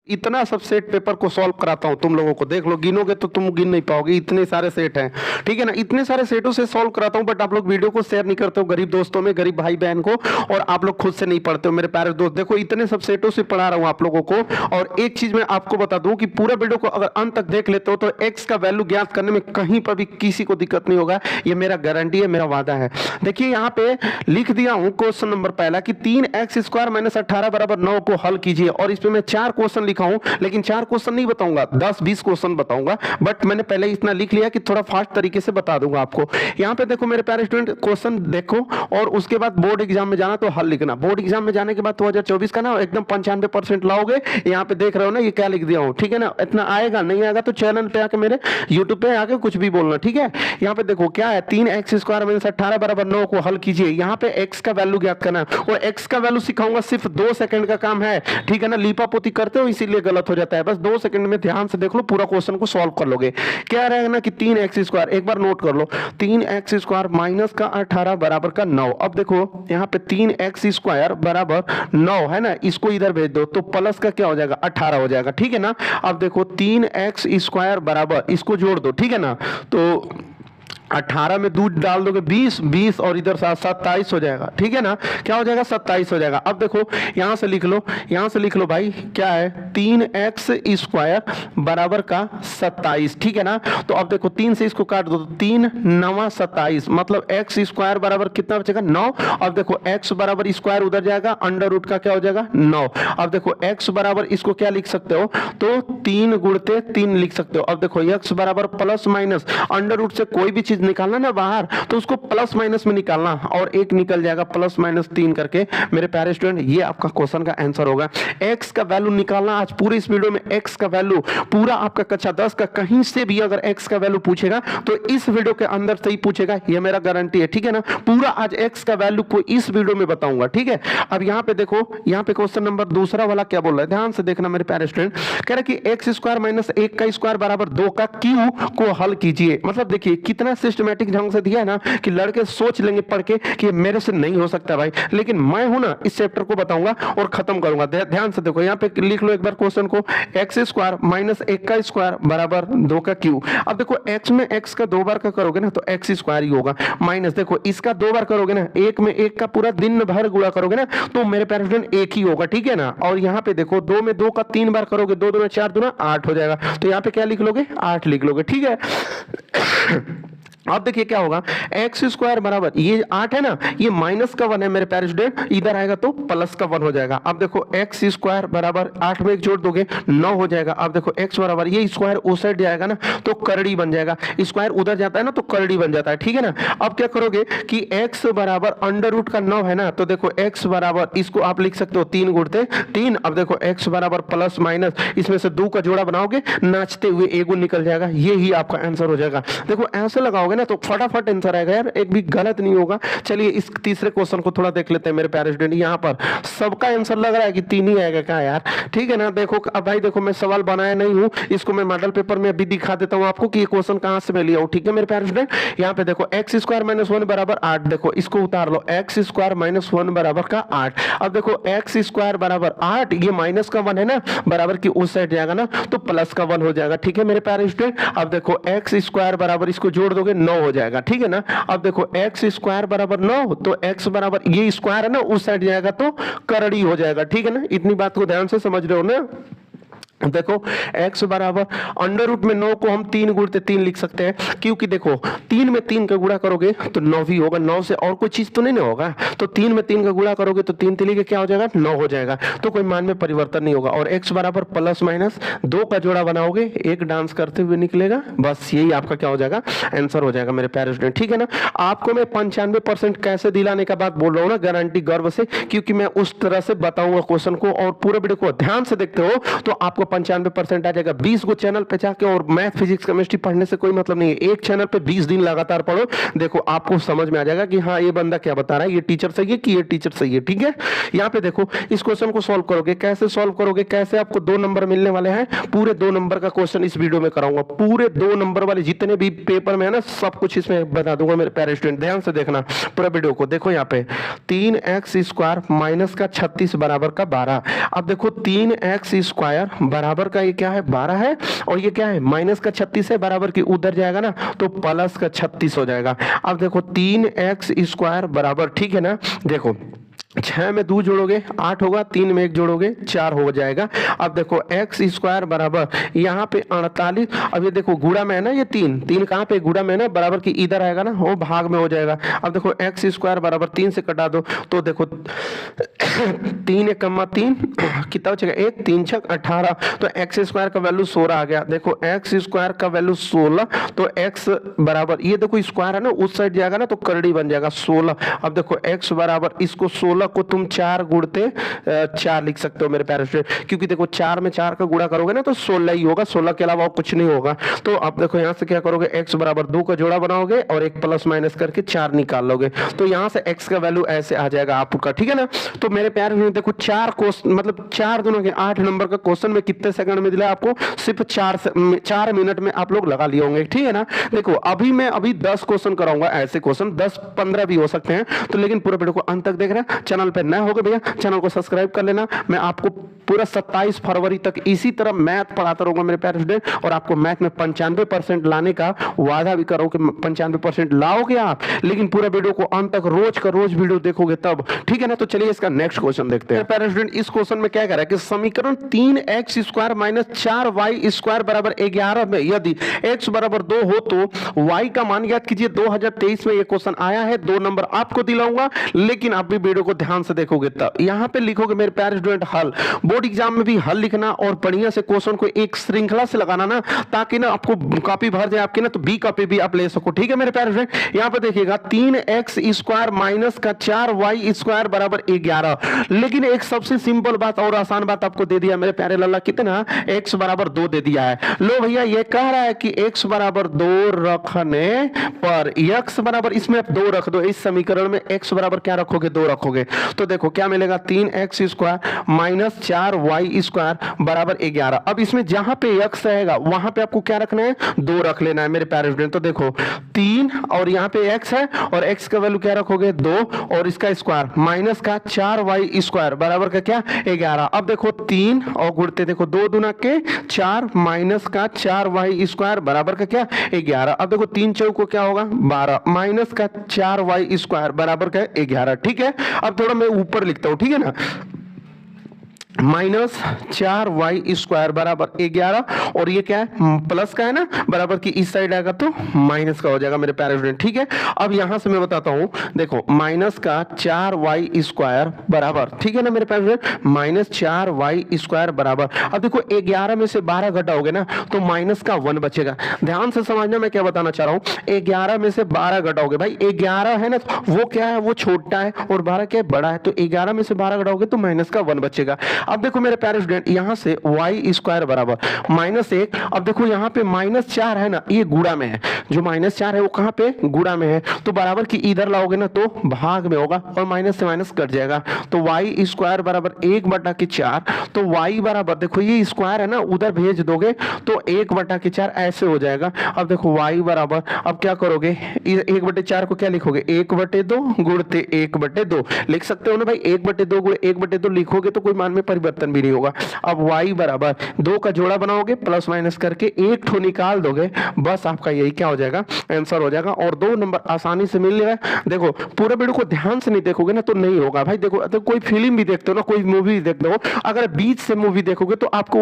इतना सब set paper को सॉल्व कराता हूं तुम लोगों को, देख लो, गिनोगे तो तुम गिन नहीं पाओगे, इतने सारे सेट हैं, ठीक है ना। इतने सारे सेटों से सॉल्व कराता हूं, बट आप लोग वीडियो को शेयर नहीं करते हो गरीब दोस्तों में, गरीब भाई बहन को, और आप लोग खुद से नहीं पढ़ते हो मेरे प्यारे दोस्त। देखो इतने सब सेटों से पढ़ा रहा हूं आप लोगों को। और एक चीज मैं आपको बता दूं कि पूरा वीडियो को अगर अंत तक देख लेते हो तो एक्स का वैल्यू ज्ञात करने में कहीं पर भी किसी को दिक्कत नहीं होगा, ये मेरा गारंटी है, मेरा वादा है। देखिए यहाँ पे लिख दिया हूं क्वेश्चन नंबर पहला कि 3x² - 18 = 9 को हल कीजिए। और इसमें मैं 4 क्वेश्चन लिखा हूं, लेकिन 4 क्वेश्चन नहीं बताऊंगा, 10-20 क्वेश्चन बताऊंगा, बट मैंने पहले इतना लिख लिया कि थोड़ा फास्ट तरीके से बता दूंगा आपको। यहाँ पे देखो मेरे प्यारे स्टूडेंट, क्वेश्चन देखो और उसके बाद बोर्ड एग्जाम में जाना तो हल लिखना। बोर्ड एग्जाम में जाने के बाद 2024 का ना एकदम 95% लाओगे। यहाँ पे देख रहे हो ना, ये क्या लिख दिया हूँ, ठीक है ना। इतना आएगा नहीं आएगा तो चैनल पे आके, मेरे यूट्यूब पे आके कुछ भी बोलना, ठीक है। यहाँ पे देखो क्या है, 3x² - 18 = 9 को हल कीजिए। यहाँ पे x का वैल्यू ज्ञात करना है, और x का वैल्यू सिखाऊंगा, सिर्फ 2 सेकंड का काम है, ठीक है ना। लीपा पोती करते हो इसीलिए गलत हो जाता है, बस 2 सेकंड में ध्यान से देख लो, पूरा क्वेश्चन को सॉल्व कर लोगे। क्या रहेगा ना कि 3x², एक बार नोट कर लो, 3x² - 18 = 9। अब देखो यहाँ पे 3x² = 9 है ना, इसको इधर भेज दो तो प्लस का क्या हो जाएगा, 18 हो जाएगा, ठीक है ना। अब देखो 3x² बराबर, इसको जोड़ दो, ठीक है ना। तो 18 में दूध डाल दोगे 20 और इधर 27 हो जाएगा, ठीक है ना। क्या हो जाएगा, 27 हो जाएगा। अब देखो यहां से लिख लो, यहां से लिख लो भाई, क्या है, 3x² बराबर का 27, ठीक है ना। तो अब देखो 3 से इसको काट दो, 3 9 27, मतलब x² बराबर कितना बचेगा, 9। अब देखो x बराबर स्क्वायर उधर जाएगा, अंडर रूट का क्या हो जाएगा, 9। अब देखो x बराबर, इसको क्या लिख सकते हो, तो 3 गुणते 3 लिख सकते हो। अब देखो x बराबर प्लस माइनस, अंडर रूट से कोई भी चीज निकालना ना बाहर, तो उसको प्लस माइनस में निकालना, और एक निकल जाएगा +-3 करके। मेरे प्यारे स्टूडेंट, ये आपका क्वेश्चन का आंसर होगा। x का वैल्यू निकालना आज पूरे इस वीडियो में, x का वैल्यू पूरा आपका कक्षा 10 का कहीं से भी अगर x का वैल्यू पूछेगा तो इस वीडियो के अंदर से ही पूछेगा, ये मेरा गारंटी है, ठीक है ना। पूरा आज x का वैल्यू को इस वीडियो में बताऊंगा, ठीक है। अब यहाँ पे देखो, यहाँ पे क्वेश्चन नंबर दूसरा वाला क्या बोल रहा है, ध्यान से देखना मेरे प्यारे स्टूडेंट। कह रहा है कि x² - 1 का स्क्वायर बराबर 2 का क्यू को हल कीजिए। मतलब देखिए कितना सिस्टमैटिक ढंग से दिया है ना, कि लड़के सोच लेंगे पढ़ के कि मेरे से नहीं हो सकता भाई, लेकिन मैं हूं ना, इस चैप्टर को बताऊंगा और खत्म करूंगा। ध्यान से देखो, यहाँ पे लिख लो एक बार क्वेश्चन को, x² - 1 का स्क्वायर बराबर 2 का क्यू। अब देखो x में x का 2 बार का करोगे ना तो x² ही होगा, माइनस देखो इसका 2 बार करोगे ना, 1 में 1 का पूरा दिन भर गुणा करोगे ना तो मेरे प्यारे स्टूडेंट 1 ही होगा, ठीक है ना। और यहाँ पे देखो 2 में 2 का 3 बार करोगे, 2 2 4 2 8 हो जाएगा, तो यहाँ पे क्या लिख लोगे, 8 लिख लोगे, ठीक है। अब देखिए क्या होगा, x² बराबर, ये 8 है ना, ये माइनस का 1 है मेरे प्यारे स्टूडेंट, इधर आएगा तो प्लस का 1 हो जाएगा। अब देखो x² बराबर 8 में 1 जोड़ दोगे 9 हो जाएगा। अब देखो x बराबर, ये स्क्वायर उस साइड जाएगा ना तो करड़ी बन जाएगा, स्क्वायर उधर जाता है ना तो करड़ी बन जाता है, ठीक है ना। अब क्या करोगे कि x बराबर अंडर रूट का 9 है ना, तो देखो x बराबर, इसको आप लिख सकते हो 3 गुणते 3। अब देखो x बराबर प्लस माइनस, इसमें से 2 का जोड़ा बनाओगे, नाचते हुए एगो निकल जाएगा, ये ही आपका आंसर हो जाएगा। देखो ऐसे लगाओगे ना तो फटाफट आंसर आएगा यार, एक भी गलत नहीं होगा। चलिए इस तीसरे क्वेश्चन को थोड़ा देख लेते हैं मेरे प्यारे स्टूडेंट। यहाँ पर सबका आंसर लग रहा है कि 3 ही आएगा क्या यार, ठीक है ना। देखो अब भाई देखो, मैं सवाल बनाया नहीं हूँ, इसको मैं मॉडल पेपर में अभी दिखा देता हूँ आपको कि ये क्वेश्चन कहाँ से मैं लिया हूँ, ठीक है मेरे प्यारे स्टूडेंट। यहाँ पे देखो x² - 1 बराबर 8, देखो इसको उतार लो, x² - 1 बराबर का 8। अब देखो x² बराबर 8, ये माइनस का 1 है ना, बराबर की उस साइड जाएगा ना तो प्लस का 1 हो जाएगा, ठीक है मेरे प्यारे स्टूडेंट। अब देखो x² बराबर, इसको जोड़ दोगे 9 हो जाएगा, ठीक है ना। अब देखो x² बराबर 9, तो x बराबर, ये स्क्वायर है ना उस साइड जाएगा तो करड़ी हो जाएगा, ठीक है ना। इतनी बात को ध्यान से समझ रहे हो ना। देखो x बराबर अंडर रूट में 9 को हम 3 गुणते 3 लिख सकते हैं, क्योंकि देखो 3 में 3 का गुणा करोगे तो 9 ही होगा, 9 से और कोई चीज तो नहीं ना होगा, तो 3 में 3 का गुणा करोगे तो 3 3 के क्या हो जाएगा, 9 हो जाएगा, तो कोई मान में परिवर्तन नहीं होगा। और x बराबर प्लस माइनस 2 का जोड़ा बनाओगे, एक डांस करते हुए निकलेगा, बस यही आपका क्या हो जाएगा, आंसर हो जाएगा मेरे प्यारे स्टूडेंट, ठीक है ना। आपको मैं 95% कैसे दिलाने का बात बोल रहा हूँ ना, गारंटी गर्व से, क्योंकि मैं उस तरह से बताऊंगा क्वेश्चन को, और पूरे वीडियो को ध्यान से देखते हो तो आपको 95% आ जाएगा। 20 को चैनल पे जाके और मैथ फिजिक्स केमिस्ट्री पढ़ने से कोई मतलब नहीं है, एक चैनल पे 20 दिन लगातार पढ़ो, देखो आपको समझ में आ जाएगा कि हाँ ये बंदा क्या बता रहा है, ये टीचर सही है कि ये टीचर सही है, ठीक है। यहाँ पे देखो इस क्वेश्चन को सॉल्व करोगे, कैसे सॉल्व करोगे, कैसे आपको 2 नंबर मिलने वाले हैं, पूरे 2 नंबर का क्वेश्चन इस वीडियो में कराऊंगा, पूरे 2 नंबर वाले जितने भी पेपर में है ना सब कुछ इसमें बता दूंगा मेरे प्यारे स्टूडेंट, ध्यान से देखना पूरा वीडियो को। देखो यहाँ पे 3x² - 36 बराबर का 12। अब देखो 3x² बराबर का ये क्या है 12 है, और ये क्या है माइनस का 36 है, बराबर की उधर जाएगा ना तो प्लस का 36 हो जाएगा। अब देखो 3x² बराबर, ठीक है ना, देखो 6 में 2 जोड़ोगे 8 होगा, 3 में 1 जोड़ोगे 4 हो जाएगा। अब देखो x² बराबर यहाँ पे 48, अब ये देखो गुणा में है ना, ये 3 कहाँ पे गुणा में है ना, बराबर की इधर आएगा ना, वो भाग में हो जाएगा। अब देखो x² बराबर 3 से कटा दो तो देखो 3 1 3 कितना बचेगा 1 3 6 18, तो x² का वैल्यू 16 आ गया। देखो x² का वैल्यू 16, तो x बराबर ये देखो स्क्वायर है ना, उस साइड जाएगा ना तो करड़ी बन जाएगा 16। अब देखो x बराबर इसको 16 को तुम 4 गुणते 4 लिख सकते हो मेरे प्यारे स्टूडेंट, क्योंकि देखो 4 में 4 का गुणा करोगे ना तो 16 ही होगा, 16 के अलावा और कुछ नहीं होगा। तो अब देखो यहाँ से क्या करोगे, x बराबर 2 का जोड़ा बनाओगे और एक प्लस माइनस करके 4 निकाल लोगे, तो यहाँ से x का वैल्यू ऐसे आ जाएगा आपका, ठीक है ना। तो मेरे प्यारे स्टूडेंट देखो 4 क्वेश्चन मतलब 4 दूना के 8 नंबर का क्वेश्चन में कितने सेकंड में दिला आपको, सिर्फ 4 मिनट में आप लोग लगा लिए होंगे, ठीक है ना। देखो अभी 10 क्वेश्चन कराऊंगा, ऐसे क्वेश्चन 10-15 भी हो सकते हैं, तो लेकिन पूरे वीडियो को अंत तक देख रहे हैं। चैनल पे नए होगे भैया चैनल को सब्सक्राइब कर लेना। मैं आपको पूरा 27 फरवरी तक इसी तरह मैथ पढ़ाता रहूंगा मेरे प्यारे स्टूडेंट, और आपको मैथ में 95% लाने का वादा भी करो कि 95% लाओगे आप, लेकिन पूरा वीडियो को अंत तक रोज का रोज वीडियो देखोगे तब, ठीक है ना। तो चलिए इसका नेक्स्ट क्वेश्चन देखते हैं। प्यारे स्टूडेंट इस क्वेश्चन में क्या कह रहा है कि समीकरण 3x² - 4y² बराबर 11 में यदि x बराबर 2 हो तो y का मान ज्ञात कीजिए। 2023 में ये क्वेश्चन आया है, 2 नंबर आपको दिलाऊंगा, लेकिन आप भी वीडियो को ध्यान से देखोगे तब। यहां पे लिखोगे मेरे प्यारे स्टूडेंट हल, बोर्ड एग्जाम में भी हल लिखना और बढ़िया से क्वेश्चन को एक श्रृंखला से लगाना ना, ताकि ना आपको कॉपी भर जाए आपकी ना, तो बी कॉपी भी आप ले सको, ठीक है मेरे प्यारे स्टूडेंट। यहां पे देखिएगा 3x² माइनस का 4y² बराबर 11, लेकिन एक सबसे सिंपल बात और आसान बात आपको दे दिया मेरे प्यारे लल्ला, कितना x बराबर 2 दे दिया है। लो भैया ये कह रहा है कि x बराबर 2 रखने पर x बराबर इसमें आप 2 रख दो, इस समीकरण में x बराबर क्या रखोगे 2 रखोगे, तो देखो क्या मिलेगा 3x² माइनस 4y² बराबर 11। अब इसमें जहां पे x रहेगा वहां पे आपको क्या रखना है 2 रख लेना है मेरे प्यारे स्टूडेंट। तो देखो 3 और यहाँ पे x है और x का वैल्यू क्या रखोगे 2 और इसका स्क्वायर माइनस का 4y² बराबर का क्या 11। अब देखो 3 और गुणते देखो 2 दूना के 4 माइनस का 4y² बराबर का क्या 11। अब देखो 3 चौको क्या होगा 12 माइनस का 4y² बराबर का 11, ठीक है। अब थोड़ा मैं ऊपर लिखता हूं, ठीक है ना, माइनस 4y² बराबर 11, और ये क्या है प्लस का है ना, बराबर की इस साइड आएगा तो माइनस का हो जाएगा मेरे प्यारे स्टूडेंट, ठीक है। अब यहां से मैं बताता हूं, देखो माइनस का 4y² बराबर, ठीक है ना मेरे प्यारे स्टूडेंट, माइनस 4y² बराबर। अब देखो 11 में से 12 घटाओगे ना तो माइनस का 1 बचेगा। ध्यान से समझना मैं क्या बताना चाह रहा हूं, 11 में से 12 घटाओगे, भाई 11 है ना तो वो क्या है वो छोटा है और 12 क्या है बड़ा है, तो 11 में से 12 घटाओगे तो माइनस का 1 बचेगा। अब देखो मेरे प्यारे स्टूडेंट यहां से y² बराबर -1, अब देखो यहां पे -4 है ना, ये गुणा में है, जो -4 है वो कहां पे गुणा में है, तो बराबर की इधर लाओगे ना तो भाग में होगा और माइनस से माइनस कट जाएगा, तो y² बराबर 1/4, तो y बराबर देखो ये स्क्वायर है ना उधर भेज दोगे तो 1/4 ऐसे हो जाएगा। अब देखो y बराबर, अब क्या करोगे 1/4 को क्या लिखोगे 1/2 गुणते 1/2 लिख सकते हो ना भाई, 1/2 गुणे 1/2 लिखोगे तो कोई मान में परिवर्तन भी नहीं होगा। अब y बराबर 2 का जोड़ा बनाओगे प्लस माइनस करके एक ठो निकाल दोगे, बस आपका यही क्या हो जाएगा आंसर हो जाएगा, और 2 नंबर आसानी से मिल रहा है। देखो पूरे वीडियो को ध्यान से नहीं देखोगे ना तो नहीं होगा भाई। देखो तो कोई फिल्म भी देखते हो ना, कोई मूवी भी देखते हो, अगर बीच से मूवी देखोगे तो आपको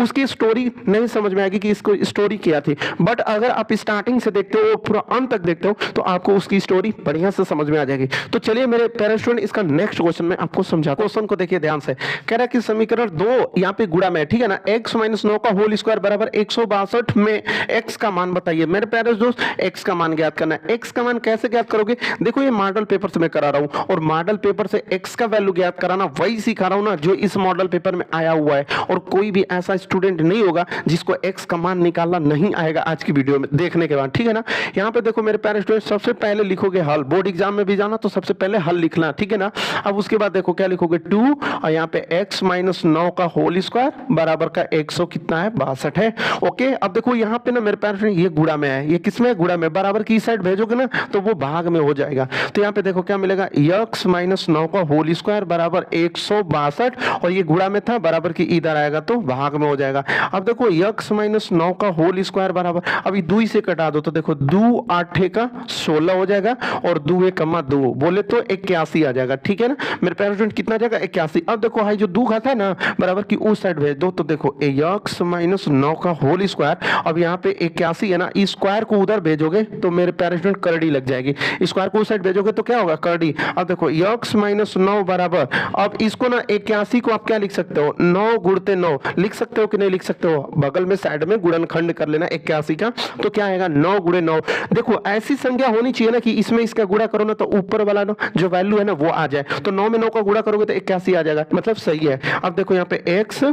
उसकी स्टोरी नहीं समझ में आएगी कि इसको स्टोरी क्या थी, बट अगर आप स्टार्टिंग से देखते हो पूरा अंत तक देखते हो तो आपको उसकी स्टोरी बढ़िया से समझ में आ जाएगी। तो चलिए मेरे प्यारे स्टूडेंट इसका नेक्स्ट क्वेश्चन में आपको समझाता हूं। क्वेश्चन को देखिए ध्यान से, कह रहा है कि समीकरण 2 यहाँ पे गुणा में, ठीक है ना, x - 9 का होल स्क्वायर बराबर 162 में x का मान बताइए। मेरे प्यारे दोस्त x का मान ज्ञात करना है। x का मान कैसे ज्ञात करोगे, देखो ये मॉडल पेपर से मैं करा रहा हूं और मॉडल पेपर से x का वैल्यू ज्ञात कराना वही सिखा रहा हूं ना जो इस मॉडल पेपर में आया हुआ है, और कोई भी ऐसा स्टूडेंट नहीं होगा जिसको x का मान निकालना नहीं आएगा आज की वीडियो में देखने के बाद, ठीक है ना। यहाँ पे देखो मेरे प्यारे स्टूडेंट सबसे पहले लिखोगे हल, बोर्ड एग्जाम में भी जाना तो सबसे पहले हल लिखना, ठीक है ना। अब उसके बाद देखो क्या लिखोगे 2 और यहाँ पे x माइनस 9 का होल स्क्वायर बराबर का 100 कितना है 62 है। ओके, अब देखो यहाँ पे ना मेरे पास ये गुणा में है, ये किसमें है गुणा में, बराबर की साइड भेजोगे ना तो वो भाग में हो जाएगा। तो यहाँ पे देखो क्या मिलेगा, x माइनस 9 का होल स्क्वायर बराबर 162 और ये गुणा में था बराबर की इधर आएगा तो भाग में हो जाएगा। अब देखो x माइनस 9 का होल स्क्वायर बराबर, अभी 2 से कटा दो तो देखो 2 8 का 16 हो जाएगा और 2 1 2 बोले तो 81 आ जाएगा। ठीक है ना मेरे पेरेंट, कितना आ जाएगा 81। अब देखो भाई जो 2 खाता है ना बराबर की उस साइड भेज दो तो देखो x माइनस 9 का होल स्क्वायर, अब यहाँ पे 81 है ना, इस स्क्वायर को उधर भेजोगे तो मेरे पेरेंट करड़ी लग जाएगी, स्क्वायर को उस साइड भेजोगे तो क्या होगा करड़ी। अब देखो x माइनस 9 बराबर, अब इसको ना 81 को आप क्या लिख सकते हो 9 गुणते 9 लिख सकते हो कि नहीं लिख सकते हो, बगल में साइड में गुणनखंड कर लेना 81 का, तो क्या आएगा 9 गुणे 9। देखो ऐसी संख्या होनी चाहिए ना कि इसमें इसका गुणा करो ना तो ऊपर वाला ना जो वैल्यू है ना वो आ जाए, तो 9 में 9 का गुणा करोगे तो 81 आ जाएगा, मतलब सही है। अब देखो यहाँ पे x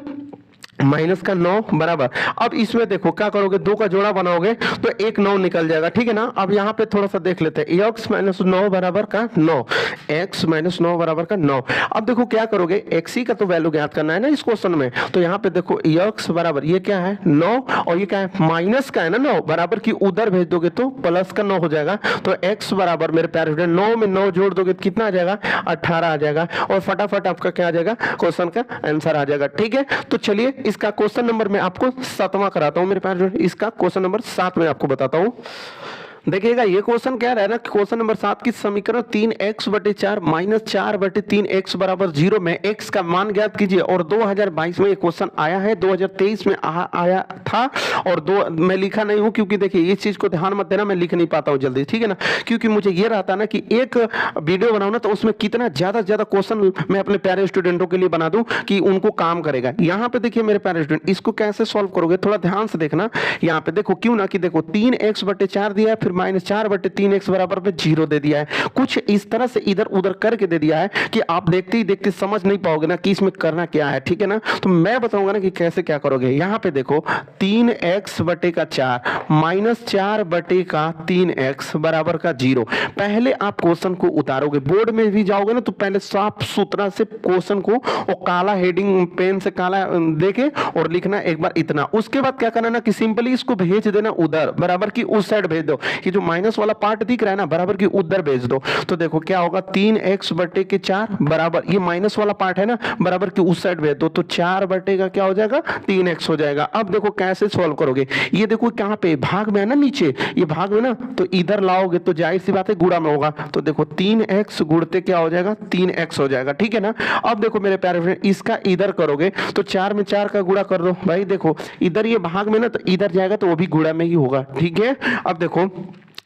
माइनस का 9 बराबर, अब इसमें देखो क्या करोगे 2 का जोड़ा बनाओगे तो 1 9 निकल जाएगा। ठीक है ना, अब यहाँ पे थोड़ा सा देख लेते हैं, x माइनस 9 बराबर का 9, x माइनस 9 बराबर का 9। अब देखो क्या करोगे, x ही का तो वैल्यू ज्ञात करना है ना इस क्वेश्चन में, तो यहाँ पे देखो x बराबर ये क्या है 9 और ये क्या है माइनस का है ना 9 बराबर की उधर भेज दोगे तो प्लस का 9 हो जाएगा। तो x बराबर मेरे प्यारे स्टूडेंट 9 में 9 जोड़ दोगे तो कितना आ जाएगा 18 आ जाएगा और फटाफट आपका क्या आ जाएगा क्वेश्चन का आंसर आ जाएगा। ठीक है, तो चलिए इसका क्वेश्चन नंबर मैं आपको 7वां कराता हूं मेरे पास, इसका क्वेश्चन नंबर 7 में आपको बताता हूं। देखिएगा ये क्वेश्चन क्या रहा है ना, क्वेश्चन नंबर 7 की समीकरण 3x बटे 4 माइनस 4 बटे 3x बराबर 0 में x का मान ज्ञात कीजिए। और 2022 में ये क्वेश्चन आया है, 2023 में आया था और मैं लिखा नहीं हूं क्योंकि देखिए इस चीज को ध्यान मत देना, मैं लिख नहीं पाता हूं जल्दी, ठीक है ना, क्योंकि मुझे ये रहता ना कि एक वीडियो बनाऊं ना तो उसमें कितना ज्यादा से ज्यादा क्वेश्चन मैं अपने प्यारे स्टूडेंटों के लिए बना दूं कि उनको काम करेगा। यहाँ पे देखिए मेरे प्यारे स्टूडेंट इसको कैसे सॉल्व करोगे थोड़ा ध्यान से देखना। यहाँ पे देखो क्यों ना कि देखो 3x बटे 4 दिया है, फिर माइनस 4 बटे 3x बराबर पे 0 दे दिया है, कुछ इस तरह से इधर उधर करके दे दिया है कि आप देखते ही देखते समझ नहीं पाओगे ना कि इसमें करना क्या है। ठीक है ना, तो मैं बताऊंगा ना कि कैसे क्या करोगे। यहाँ पे देखो 3x बटे का 4 माइनस 4 बटे का 3x बराबर का 0। पहले आप क्वेश्चन को उतारोगे, बोर्ड में भी जाओगे ना तो पहले साफ सुथरा से क्वेश्चन को और काला हेडिंग पेन से काला देके और लिखना एक बार इतना। उसके बाद क्या करना ना कि सिंपली इसको भेज देना उधर बराबर की उस साइड भेज दो, कि जो माइनस वाला पार्ट दिख रहा है ना बराबर की उधर भेज दो। तो देखो क्या होगा 3x बटे के 4 बराबर ये माइनस वाला पार्ट है ना बराबर की उस साइड भेज दो, तो 4 बटे का क्या हो जाएगा 3x हो जाएगा। अब देखो कैसे सॉल्व करोगे, ये देखो कहां पे भाग में है ना, नीचे ये भाग में ना, तो इधर लाओगे तो जाहिर सी बात है गुणा में होगा, तो देखो 3x गुणते क्या हो जाएगा 3x हो जाएगा। ठीक है ना, अब देखो मेरे प्यारे फ्रेंड इसका इधर करोगे तो 4 में 4 का गुणा कर दो भाई, देखो इधर ये भाग में ना तो इधर जाएगा तो वो भी गुणा में ही होगा। ठीक है, अब देखो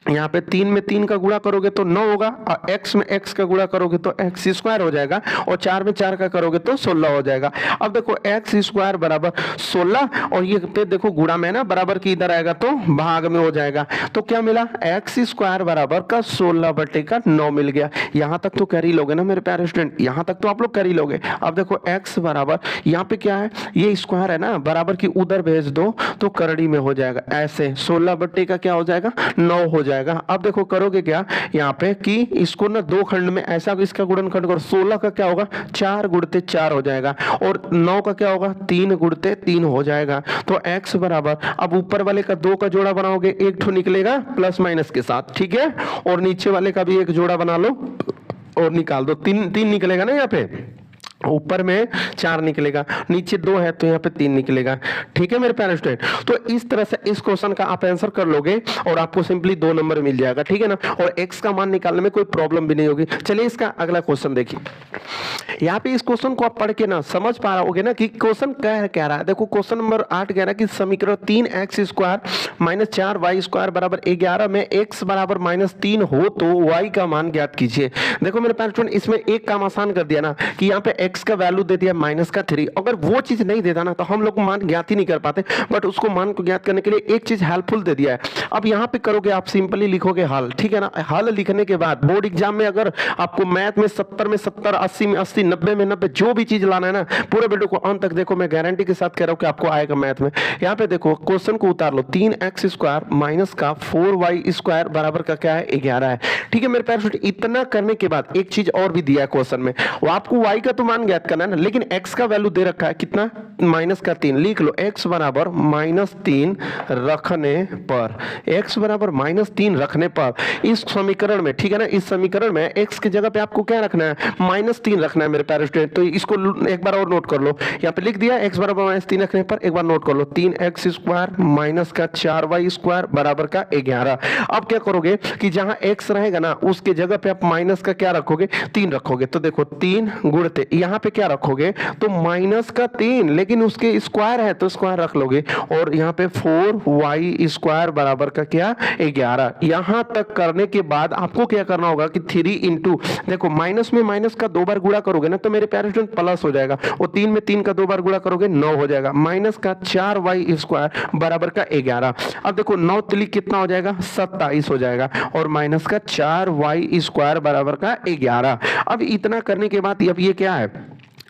यहाँ पे 3 में 3 का गुणा करोगे तो 9 होगा और x में x का गुणा करोगे तो x स्क्वायर हो जाएगा और 4 में 4 का करोगे तो 16 हो जाएगा। अब देखो x स्क्वायर बराबर 16 और ये पे देखो गुणा में ना बराबर की इधर आएगा तो भाग में हो जाएगा। तो क्या मिला x स्क्वायर बराबर का 16 बटे का 9 मिल गया। यहाँ तक तो कर ही लोगे ना मेरे प्यारे स्टूडेंट, यहाँ तक तो आप लोग कर ही लोगे। अब देखो x बराबर यहाँ पे क्या है ये स्क्वायर है ना बराबर की उधर भेज दो तो करड़ी में हो जाएगा, ऐसे 16 बटे का क्या हो जाएगा 9 हो जाएगा। अब देखो करोगे क्या यहाँ पे कि इसको ना दो खंड में ऐसा इसका गुणनखंड करो, 16 का क्या होगा 4 गुणते 4 हो जाएगा और 9 का क्या होगा 3 गुणते 3 हो जाएगा। तो x बराबर अब ऊपर वाले का 2 का जोड़ा बनाओगे एक ठो निकलेगा प्लस माइनस के साथ, ठीक है, और नीचे वाले का भी एक जोड़ा बना लो और निकाल दो, 3 निकलेगा ना, यहाँ पे ऊपर में 4 निकलेगा, नीचे 2 है तो यहाँ पे 3 निकलेगा। ठीक है मेरे प्यारे स्टूडेंट, तो इस तरह से इस क्वेश्चन का आप आंसर कर लोगे और आपको सिंपली 2 नंबर मिल जाएगा। ठीक है ना, और x का मान निकालने में कोई प्रॉब्लम भी नहीं होगी। चलिए इसका अगला क्वेश्चन देखिए, यहाँ पे इस क्वेश्चन को आप पढ़ के ना समझ पा रहे होगे ना कि क्वेश्चन कह रहा है। देखो क्वेश्चन नंबर 8 कह रहा है कि समीकरण 3x square minus 4y square बराबर 11 में x बराबर -3 हो तो y का मान ज्ञात कीजिए। देखो मेरे प्यारे स्टूडेंट इसमें एक काम आसान कर दिया ना कि यहाँ पे x का वैल्यू दे दिया -3। अगर वो चीज नहीं देता ना तो हम लोग मान ज्ञात ही नहीं कर पाते, बट उसको मान को ज्ञात करने के लिए एक चीज हेल्पफुल दे दिया है। अब यहाँ पे करोगे आप सिंपली लिखोगे हल, ठीक है ना, हल लिखने के बाद बोर्ड एग्जाम में अगर आपको मैथ में 70 में 70 80 में 80 90 में 90 जो भी चीज लाना है ना पूरे वीडियो को अंत तक देखो, मैं गारंटी के साथ कह रहा हूँ कि आपको आएगा मैथ में। यहाँ पे देखो क्वेश्चन को उतार लो, 3x स्क्वायर माइनस का 4y स्क्वायर बराबर का क्या है 11 है। ठीक है मेरे प्यारे, इतना करने के बाद एक चीज और भी दिया है क्वेश्चन में, वो आपको y का तो मान मान ज्ञात करना है ना, लेकिन x का वैल्यू दे रखा है कितना, माइनस का 3। लिख लो x बराबर -3 रखने पर, x बराबर -3 रखने पर इस समीकरण में, ठीक है ना, इस समीकरण में x की जगह पे आपको क्या रखना है, -3 रखना है मेरे प्यारे स्टूडेंट। तो इसको एक बार और नोट कर लो, यहाँ पे लिख दिया x बराबर -3 रखने पर, एक बार नोट कर लो 3x² माइनस का 4y² बराबर का 11। अब क्या करोगे कि जहां x रहेगा ना उसके जगह पे आप माइनस का क्या रखोगे, 3 रखोगे। तो देखो 3 गुणते यहाँ पे क्या रखोगे, तो -3, लेकिन उसके स्क्वायर है तो स्क्वायर रख लोगे, और यहाँ पे 4y² बराबर का क्या, 11। यहां तक करने के बाद आपको क्या करना होगा कि 3 इंटू, देखो माइनस में माइनस का 2 बार गुणा करोगे ना तो मेरे प्यारे स्टूडेंट प्लस हो जाएगा, और 3 में 3 का 2 बार गुणा करोगे 9 हो जाएगा, माइनस का 4y² बराबर का 11। अब देखो 9 तिली कितना हो जाएगा, 27 हो जाएगा, और माइनस का 4y² बराबर का 11। अब इतना करने के बाद अब ये क्या है,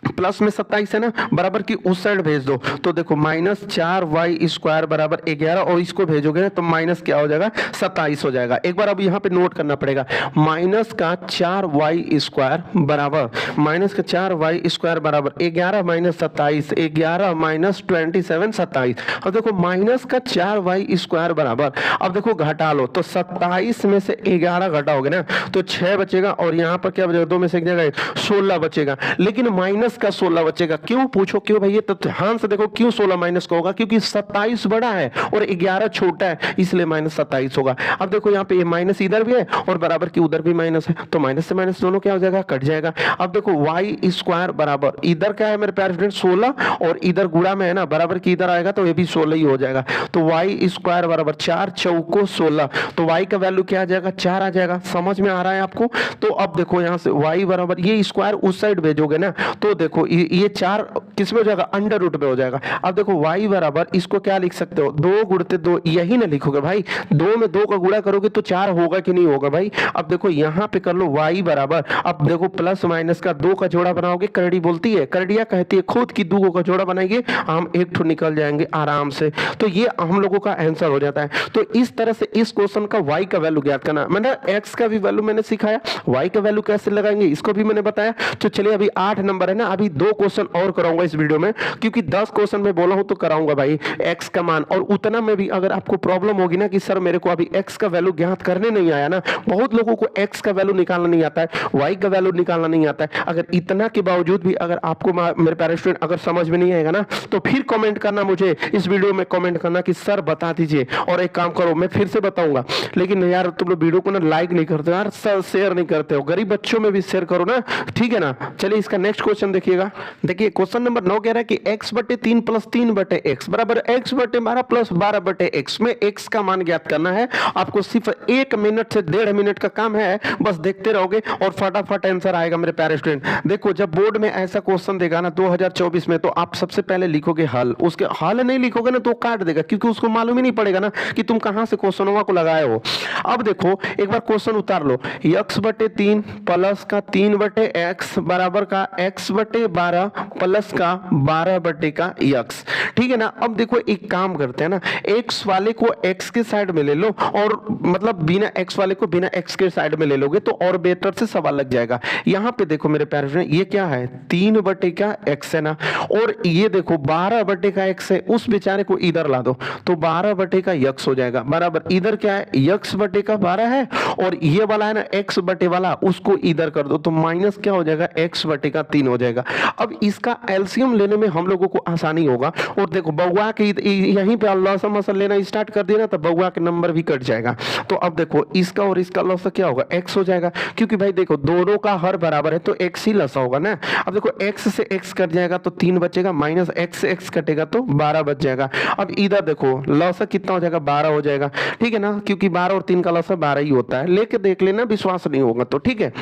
प्लस में 27 है ना, बराबर की उस साइड भेज दो। तो देखो -4y² बराबर 11, और इसको भेजोगे ना तो माइनस क्या हो जाएगा, 27 हो जाएगा। एक बार अब यहाँ पे नोट करना पड़ेगा, माइनस का 4y² बराबर, माइनस का 4y² बराबर 11 माइनस 27, 11 माइनस 27, 27। अब देखो माइनस का 4y² बराबर, अब देखो घटा लो, तो 27 में से 11 घटाओगे ना तो 6 बचेगा, और यहाँ पर क्या बचेगा, 2 में से एक जगह 16 बचेगा, लेकिन माइनस का 16 बचेगा। क्यों पूछो, क्यों भाई, ये तो ध्यान से देखो क्यों 16 माइनस का होगा, क्योंकि 27 बड़ा है और 11 छोटा है, इसलिए -27 होगा। अब देखो यहाँ पे ये माइनस इधर भी है और बराबर की उधर भी माइनस है, तो माइनस से माइनस दोनों क्या हो जाएगा, कट जाएगा। अब देखो y² बराबर, इधर क्या है मेरे प्यारे स्टूडेंट 16, और इधर गुणा में है ना, बराबर की इधर आएगा तो ये भी 16 ही हो जाएगा। तो y² बराबर 4 चौको 16, तो y का वैल्यू क्या आ जाएगा, 4 आ जाएगा। समझ में आ रहा है आपको। तो अब देखो यहाँ से y बराबर, ये स्क्वायर उस साइड भेजोगे ना तो देखो ये 4 किस में हो जाएगा, अंडर रूट में हो जाएगा। अब देखो y बराबर, इसको क्या लिख सकते हो, 2 गुणते 2, यही ना लिखोगे भाई, 2 में 2 का गुणा करोगे तो 4 होगा कि नहीं होगा भाई। अब देखो यहाँ पे कर लो y बराबर, अब देखो प्लस माइनस का 2 का जोड़ा बनाओगे, करड़ी बोलती है, करड़िया कहती है खुद की 2 का जोड़ा बनाएंगे हम, एक ठो निकल जाएंगे आराम से। तो ये हम लोगों का आंसर हो जाता है। तो इस तरह से इस क्वेश्चन का y का वैल्यू ज्ञात करना, मैंने x का भी वैल्यू मैंने सिखाया, y का वैल्यू कैसे लगाएंगे इसको भी मैंने बताया। तो चलिए अभी 8 नंबर है ना, अभी 2 क्वेश्चन और कराऊंगा इस वीडियो में, क्योंकि 10 क्वेश्चन में बोला हूं तो कराऊंगा भाई x का मान। और उतना में भी अगर आपको प्रॉब्लम होगी ना कि सर मेरे को अभी x का वैल्यू ज्ञात करने नहीं आया ना, बहुत लोगों को x का वैल्यू निकालना नहीं आता है, y का वैल्यू निकालना नहीं आता है, अगर इतना के बावजूद भी अगर आपको मेरे प्यारे स्टूडेंट अगर समझ में नहीं आएगा ना तो फिर कमेंट करना, मुझे इस वीडियो में कमेंट करना कि सर बता दीजिए। और एक काम करो, मैं फिर से बताऊंगा, लेकिन यार तुम लोग वीडियो को ना लाइक नहीं करते यार, शेयर नहीं करते हो, गरीब बच्चों में भी शेयर करो ना, ठीक है ना। चलिए इसका नेक्स्ट क्वेश्चन देखिएगा। देखिए क्वेश्चन नंबर 9 कह रहा है कि x/3 + 3/x बराबर x/12 + 12/x में x का मान ज्ञात करना है। आपको सिर्फ 1 मिनट से 1.5 मिनट का काम है, बस देखते रहोगे और फटाफट आंसर आएगा मेरे प्यारे स्टूडेंट। देखो जब बोर्ड में ऐसा क्वेश्चन देगा ना 2024 में, तो आप सबसे पहले लिखोगे हल, उसके हल नहीं लिखोगे ना तो काट देगा, क्योंकि उसको मालूम ही नहीं पड़ेगा ना कि तुम कहां से क्वेश्चनों को लगाए हो। अब देखो एक बार क्वेश्चन उतार लो, x/3 प्लस का 3/x बराबर का x/12 प्लस का 12/x, ठीक है ना। अब देखो एक काम करते हैं ना, x वाले को x के साइड में ले लो, और मतलब बिना x वाले को बिना x के साइड में ले लोगे तो और बेटर से सवाल लग जाएगा। यहाँ पे देखो मेरे प्यारे फ्रेंड, ये क्या है 3/x है ना, और ये देखो 12/x है, उस बेचारे को इधर ला दो तो 12/x हो जाएगा, बराबर इधर क्या है x/12 है, और ये वाला है ना x/, वाला उसको इधर कर दो तो माइनस क्या हो जाएगा x/3 हो जाएगा। अब इसका एलसीएम लेने में हम लोगों को आसानी होगा, और देखो बउआ के यहीं पे लॉस मसल लेना स्टार्ट कर देना तो बउआ के नंबर भी कट जाएगा। तो अब देखो इसका और इसका लॉस क्या होगा, x हो जाएगा, क्योंकि भाई देखो दोनों का हर बराबर है तो x ही लॉस होगा ना। अब देखो x से x कट जाएगा तो 3 बचेगा, माइनस x से x कटेगा तो 12 बच जाएगा। अब इधर देखो लॉस कितना हो जाएगा, 12 हो जाएगा, ठीक है ना, क्योंकि 12 और 3 का लॉस 12 ही होता है, लेके देख लेना, विश्वास नहीं होगा तो ठीक है।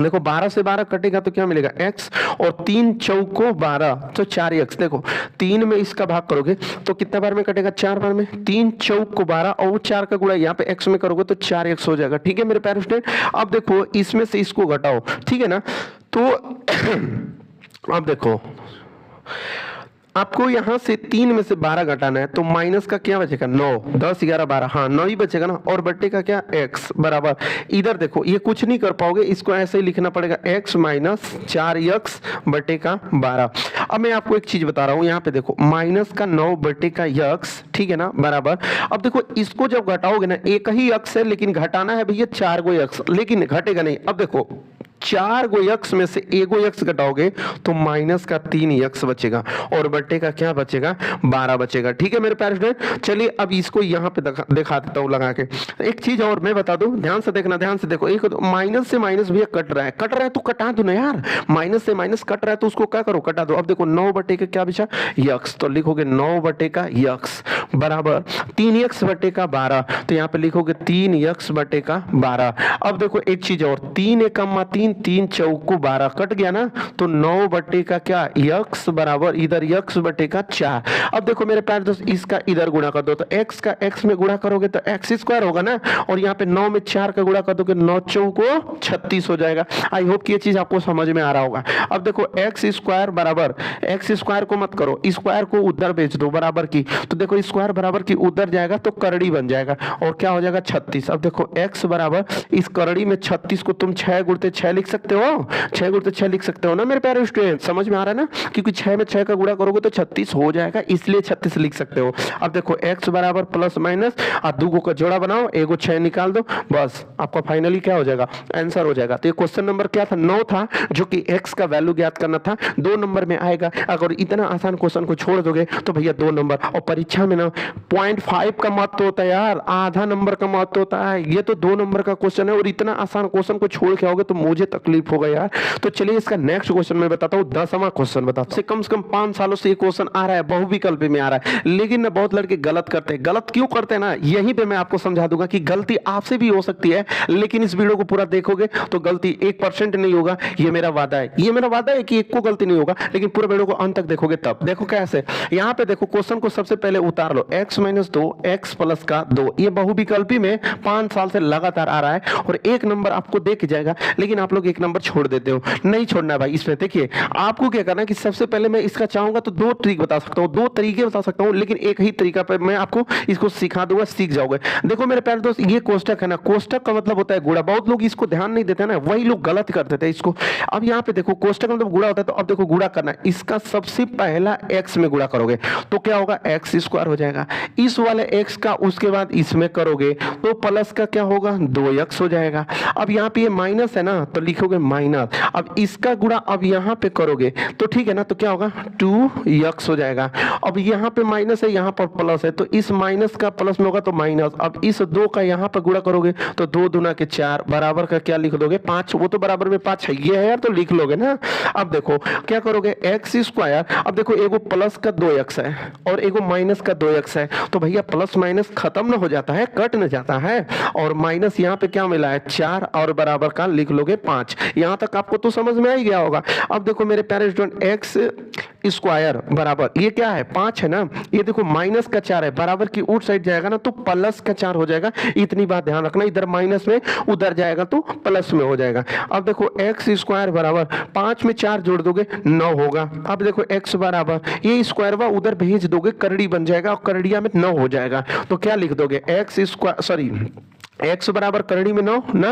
देखो 12 से 12 कटेगा तो क्या मिलेगा x, और 3 चौको 12 तो 4x। देखो 3 में इसका भाग करोगे तो कितना बार में कटेगा, 4 बार में, 3 चौक को 12 और 4 का गुणा यहाँ पे x में करोगे तो 4x हो जाएगा, ठीक है मेरे प्यारे स्टूडेंट। अब देखो इसमें से इसको घटाओ, ठीक है ना। तो अब देखो आपको यहाँ से 3 में से 12 घटाना है, तो माइनस का क्या बचेगा 9, 10 11 12, हाँ 9 ही बचेगा ना, और बट्टे का क्या x बराबर, इधर देखो ये कुछ नहीं कर पाओगे, इसको ऐसे ही लिखना पड़ेगा x माइनस 4x बट्टे का 12। अब मैं आपको एक चीज बता रहा हूँ, यहाँ पे देखो माइनस का 9 बट्टे का x, ठीक है ना, बराबर। अब देखो इसको जब घटाओगे ना, एक ही x है लेकिन घटाना है भैया 4 गो x, लेकिन घटेगा नहीं। अब देखो 4 गो x में से एगो x घटाओगे तो माइनस का 3x बचेगा, और बट्टे का क्या बचेगा 12 बचेगा। ठीक है मेरे प्यारे स्टूडेंट, चलिए अब इसको यहाँ पे दिखा देता हूँ लगा के। एक चीज और मैं बता दूं, ध्यान से देखना, ध्यान से देखो, एक माइनस से माइनस भैया कट रहा है तो कटा दो ना यार, माइनस से माइनस कट रहा है तो उसको क्या करो, कटा दो। अब देखो 9 बट्टे का क्या बचा x, तो लिखोगे 9 बट्टे का x बराबर 3x बट्टे का 12, तो यहाँ पे लिखोगे 3x बट्टे का 12। अब देखो एक चीज और, 3 एकम्मा 3, 3 चौको 12 कट गया ना, तो 9 बट्टे का क्या x बराबर इधर x बट्टे का 4। अब देखो मेरे प्यारे दोस्त, इसका इधर गुणा कर दो, तो x का x में गुणा करोगे तो x स्क्वायर होगा ना, और यहाँ पे 9 में 4 का गुणा कर दोगे, 9 चौको 36 हो जाएगा। आई होप कि ये चीज आपको समझ में आ रहा होगा। अब देखो x स्क्वायर बराबर, x स्क्वायर को मत करो, स्क्वायर को उधर भेज दो बराबर की, तो देखो स्क्वायर बराबर की उधर जाएगा तो करड़ी बन जाएगा, और क्या हो जाएगा 36। अब देखो x बराबर इस करड़ी में 36 को तुम 6 गुणते 6 लिख सकते हो, 6 गुणते 6 लिख सकते हो ना मेरे प्यारे स्टूडेंट, समझ में आ रहा है ना, क्योंकि 6 में 6 का गुणा करोगे तो 36 हो जाएगा, इसलिए 36 लिख सकते हो। अब देखो x बराबर प्लस माइनस और दूगो का जोड़ा बनाओ, एगो 6 निकाल दो, बस आपका फाइनली क्या हो जाएगा आंसर हो जाएगा। तो ये क्वेश्चन नंबर क्या था 9 था, जो कि x का वैल्यू ज्ञात करना था, 2 नंबर में आएगा। अगर इतना आसान क्वेश्चन को छोड़ दोगे तो भैया 2 नंबर, और परीक्षा में ना 0.5 का महत्व होता है यार, आधा नंबर का महत्व होता है, ये तो 2 नंबर का क्वेश्चन है, और इतना आसान क्वेश्चन को छोड़ के आओगे तो मुझे तकलीफ होगा यार। तो चलिए इसका नेक्स्ट क्वेश्चन मैं बताता हूँ, 10वां क्वेश्चन बताता हूँ। कम से कम 5 सालों से ये क्वेश्चन आ रहा है, बहुविकल्प में आ रहा है, लेकिन ना बहुत लड़के गलत करते हैं। गलत क्यों करते हैं ना, यहीं पे मैं आपको समझा दूंगा कि गलती आपसे भी हो सकती है, लेकिन इस वीडियो को पूरा देखोगे तो गलती 1% नहीं होगा, ये मेरा वादा है, ये मेरा वादा है कि एक को गलती नहीं होगा, लेकिन पूरे वीडियो को अंत तक देखोगे तब। देखो कैसे, यहाँ पे देखो क्वेश्चन को सबसे पहले उतार लो, x माइनस 2 x प्लस का 2, ये बहुविकल्पी में 5 साल से लगातार आ रहा है, और 1 नंबर आपको दे के जाएगा, लेकिन आप लोग 1 नंबर छोड़ देते हो, नहीं छोड़ना भाई। इसमें देखिए आपको क्या करना है कि सबसे पहले मैं इसका चाहूंगा तो 2 ट्रिक बता सकता हूँ, 2 तरीके बता सकता हूँ, लेकिन एक ही तरीका पे मैं आपको इसको सिखा दूंगा, सीख जाओगे। देखो मेरे प्यारे दोस्त, ये कोष्टक है ना, कोष्टक का मतलब होता है गुणा, बहुत लोग इसको ध्यान नहीं देते ना, वही लोग गलत कर देते हैं इसको। अब यहाँ पे देखो कोष्टक मतलब गुणा होता है, तो अब देखो गुणा करना है, इसका सबसे पहला x में गुणा करोगे तो क्या होगा x स्क्वायर हो जाएगा, इस वाले x का उसके बाद इसमें करोगे तो प्लस का क्या होगा 2x हो जाएगा। अब यहाँ पे ये माइनस है ना, तो लिखोगे माइनस, अब इसका गुणा अब यहाँ पे करोगे तो ठीक है ना, तो क्या होगा 2x हो जाएगा। अब यहाँ पे माइनस है, यहाँ पर प्लस है, तो इस माइनस का प्लस में होगा तो माइनस, अब इस 2 का यहाँ पर गुणा करोगे तो 2 दूना के 4 बराबर का क्या लिख दोगे 5, वो तो बराबर में 5 है, ये है यार, तो लिख लोगे ना। अब देखो क्या करोगे x स्क्वायर, अब देखो एगो प्लस का 2x है और एगो माइनस का 2x है, तो भैया प्लस माइनस खत्म ना हो जाता है, कट न जाता है, और माइनस यहाँ पे क्या मिला है 4 और बराबर का लिख लोगे 5। यहाँ तक आपको तो समझ में आ ही गया होगा। अब देखो मेरे प्यारे स्टूडेंट, x स्क्वायर बराबर ये क्या है 5 है ना, ये देखो माइनस का 4 है, बराबर की उस साइड जाएगा ना तो प्लस का 4 हो जाएगा, इतनी बात ध्यान रखना, इधर माइनस में उधर जाएगा तो प्लस में हो जाएगा। अब देखो x स्क्वायर बराबर 5 में 4 जोड़ दोगे 9 होगा। अब देखो x बराबर ये स्क्वायर वा उधर भेज दोगे, करड़ी बन जाएगा, और करड़िया में 9 हो जाएगा, तो क्या लिख दोगे x स्क्वायर, सॉरी x बराबर करड़ी में 9 ना,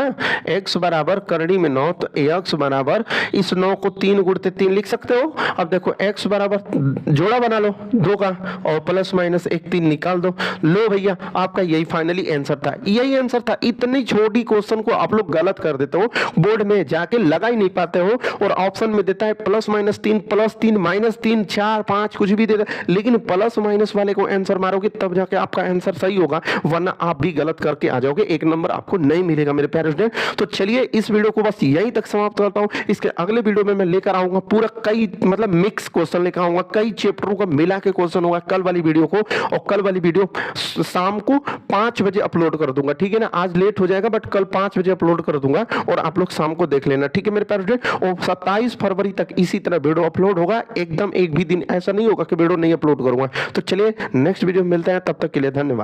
x बराबर करड़ी में 9, तो x बराबर इस 9 को 3 गुणते 3 लिख सकते हो। अब देखो x बराबर जोड़ा बना लो 2 का, और प्लस माइनस 1 3 निकाल दो, लो भैया आपका यही फाइनली आंसर था, यही आंसर था। इतनी छोटी क्वेश्चन को आप लोग गलत कर देते हो, बोर्ड में जाके लगा ही नहीं पाते हो, और ऑप्शन में देता है प्लस माइनस 3 प्लस 3 माइनस 3 4 5 कुछ भी देता है, लेकिन प्लस माइनस वाले को आंसर मारोगे तब जाके आपका आंसर सही होगा, वरना आप भी गलत करके आ जाओगे, 1 नंबर आपको नहीं मिलेगा मेरे प्यारे स्टूडेंट। तो चलिए इस वीडियो को बस यहीं तक समाप्त करता हूं, इसके अगले वीडियो में मैं लेकर आऊंगा पूरा कई मतलब मिक्स क्वेश्चन लेकर आऊंगा, कई चैप्टरों का मिला के क्वेश्चन होगा कल वाली वीडियो को, और कल वाली वीडियो शाम को 5 बजे अपलोड कर दूंगा, ठीक है ना, आज लेट हो जाएगा बट कल 5 बजे अपलोड कर दूंगा, और आप लोग शाम को देख लेना, ठीक है मेरे प्यारे स्टूडेंट। और 27 फरवरी तक इसी तरह वीडियो अपलोड होगा, एकदम एक भी दिन ऐसा नहीं होगा कि वीडियो नहीं अपलोड करूंगा। तो चलिए नेक्स्ट वीडियो में मिलते हैं, तब तक के लिए धन्यवाद।